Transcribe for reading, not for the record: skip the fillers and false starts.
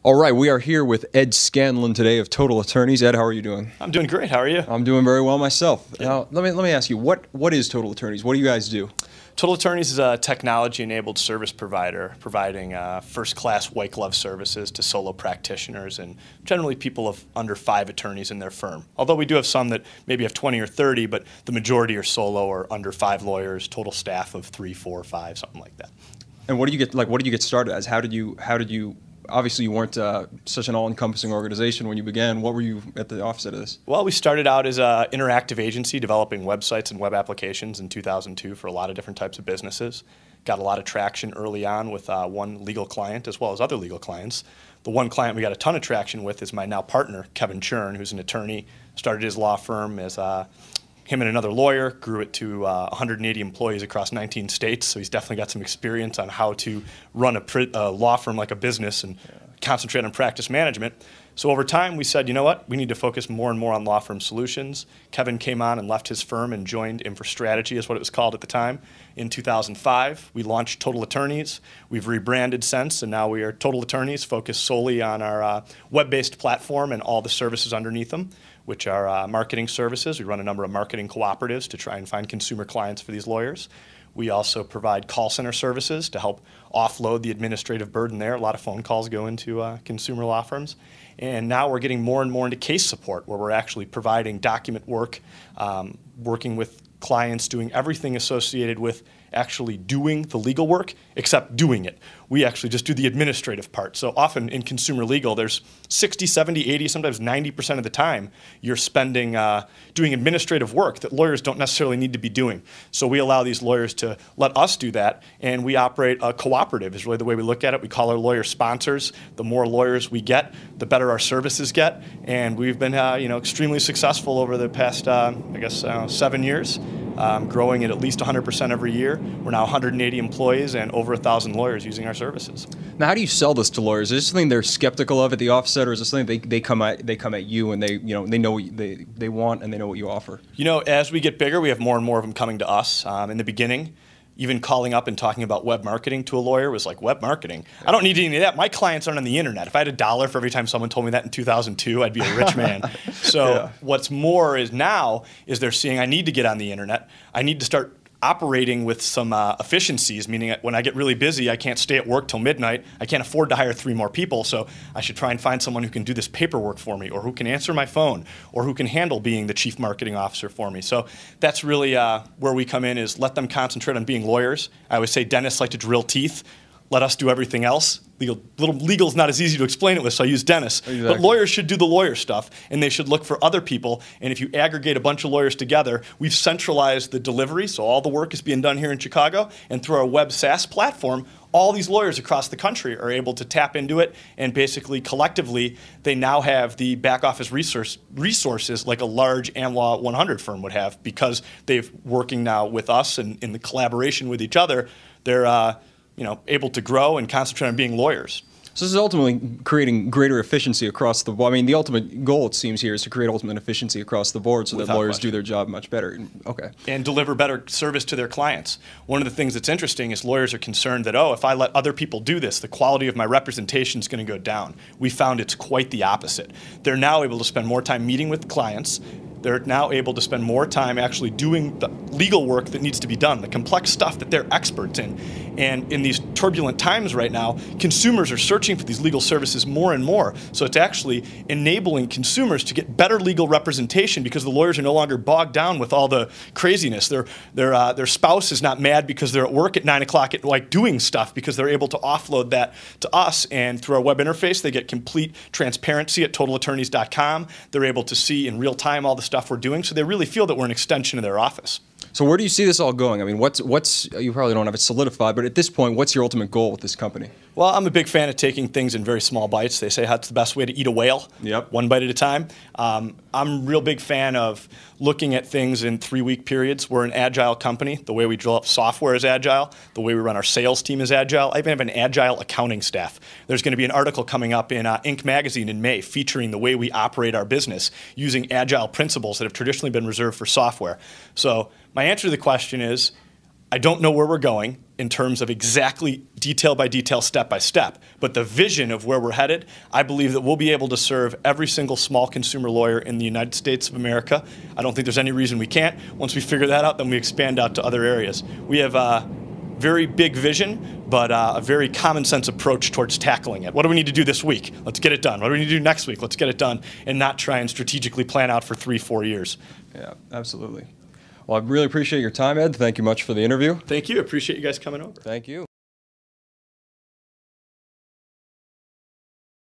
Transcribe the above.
All right, we are here with Ed Scanlan today of Total Attorneys. Ed, how are you doing? I'm doing great. How are you? I'm doing very well myself. Yeah. Now, let me ask you, what is Total Attorneys? What do you guys do? Total Attorneys is a technology-enabled service provider providing first-class white glove services to solo practitioners and generally people of under 5 attorneys in their firm. Although we do have some that maybe have 20 or 30, but the majority are solo or under 5 lawyers, total staff of 3, 4, 5, something like that. And what do you get started as? How did you obviously you weren't such an all-encompassing organization when you began. What were you at the offset of this? Well, we started out as an interactive agency developing websites and web applications in 2002 for a lot of different types of businesses. Got a lot of traction early on with one legal client as well as other legal clients. The one client we got a ton of traction with is my now partner, Kevin Churn, who's an attorney. Started his law firm as him and another lawyer, grew it to 180 employees across 19 states, so he's definitely got some experience on how to run a law firm like a business and concentrate on practice management. So over time, we said, you know what, we need to focus more and more on law firm solutions. Kevin came on and left his firm and joined InfoStrategy, is what it was called at the time. In 2005, we launched Total Attorneys. We've rebranded since, and now we are Total Attorneys, focused solely on our web-based platform and all the services underneath them, which are marketing services. We run a number of marketing cooperatives to try and find consumer clients for these lawyers. We also provide call center services to help offload the administrative burden there. A lot of phone calls go into consumer law firms. And now we're getting more and more into case support, where we're actually providing document work, working with clients, doing everything associated with actually doing the legal work, except doing it. We actually just do the administrative part. So often in consumer legal, there's 60, 70, 80, sometimes 90% of the time you're spending doing administrative work that lawyers don't necessarily need to be doing. So we allow these lawyers to let us do that, and we operate a cooperative is really the way we look at it. We call our lawyers sponsors. The more lawyers we get, the better our services get, and we've been extremely successful over the past, 7 years. Growing at least 100% every year. We're now 180 employees and over 1,000 lawyers using our services. Now, how do you sell this to lawyers? Is this something they're skeptical of at the offset, or is this something they come at you and they know what they want and they know what you offer? As we get bigger, we have more and more of them coming to us. In the beginning, even calling up and talking about web marketing to a lawyer was like, web marketing? I don't need any of that. My clients aren't on the internet. If I had $1 for every time someone told me that in 2002, I'd be a rich man. So what's more is now is they're seeing I need to get on the internet. I need to start operating with some efficiencies, meaning when I get really busy, I can't stay at work till midnight. I can't afford to hire 3 more people, so I should try and find someone who can do this paperwork for me, or who can answer my phone, or who can handle being the chief marketing officer for me. So that's really where we come in, is let them concentrate on being lawyers. I always say dentists like to drill teeth. Let us do everything else. Legal is not as easy to explain it with, so I use dentists. Exactly. But lawyers should do the lawyer stuff, and they should look for other people. And if you aggregate a bunch of lawyers together, we've centralized the delivery, so all the work is being done here in Chicago. And through our web SaaS platform, all these lawyers across the country are able to tap into it, and basically collectively, they now have the back office resources like a large AmLaw 100 firm would have, because they're working now with us and in the collaboration with each other. They're able to grow and concentrate on being lawyers. So this is ultimately creating greater efficiency across the board. I mean, the ultimate goal, it seems here, is to create ultimate efficiency across the board so that lawyers do their job much better. Okay. And deliver better service to their clients. One of the things that's interesting is lawyers are concerned that, if I let other people do this, the quality of my representation is going to go down. We found it's quite the opposite. They're now able to spend more time meeting with clients. They're now able to spend more time actually doing the legal work that needs to be done, the complex stuff that they're experts in. And in these turbulent times right now, consumers are searching for these legal services more and more. So it's actually enabling consumers to get better legal representation, because the lawyers are no longer bogged down with all the craziness. Their spouse is not mad because they're at work at 9 o'clock at night doing stuff, because they're able to offload that to us. And through our web interface, they get complete transparency at totalattorneys.com. They're able to see in real time all the stuff we're doing, so they really feel that we're an extension of their office. So where do you see this all going? I mean, what's you probably don't have it solidified, but at this point, what's your ultimate goal with this company? Well, I'm a big fan of taking things in very small bites. They say that's the best way to eat a whale, one bite at a time. I'm a real big fan of looking at things in 3-week periods. We're an agile company. The way we develop software is agile. The way we run our sales team is agile. I even have an agile accounting staff. There's going to be an article coming up in Inc. magazine in May featuring the way we operate our business using agile principles that have traditionally been reserved for software. So my answer to the question is, I don't know where we're going. in terms of exactly detail by detail, step by step. But the vision of where we're headed, I believe that we'll be able to serve every single small consumer lawyer in the United States of America. I don't think there's any reason we can't. Once we figure that out, then we expand out to other areas. We have a very big vision, but a very common sense approach towards tackling it. What do we need to do this week? Let's get it done. What do we need to do next week? Let's get it done, and not try and strategically plan out for 3-4 years. Yeah, absolutely. Well, I really appreciate your time, Ed. Thank you much for the interview. Thank you. Appreciate you guys coming over. Thank you.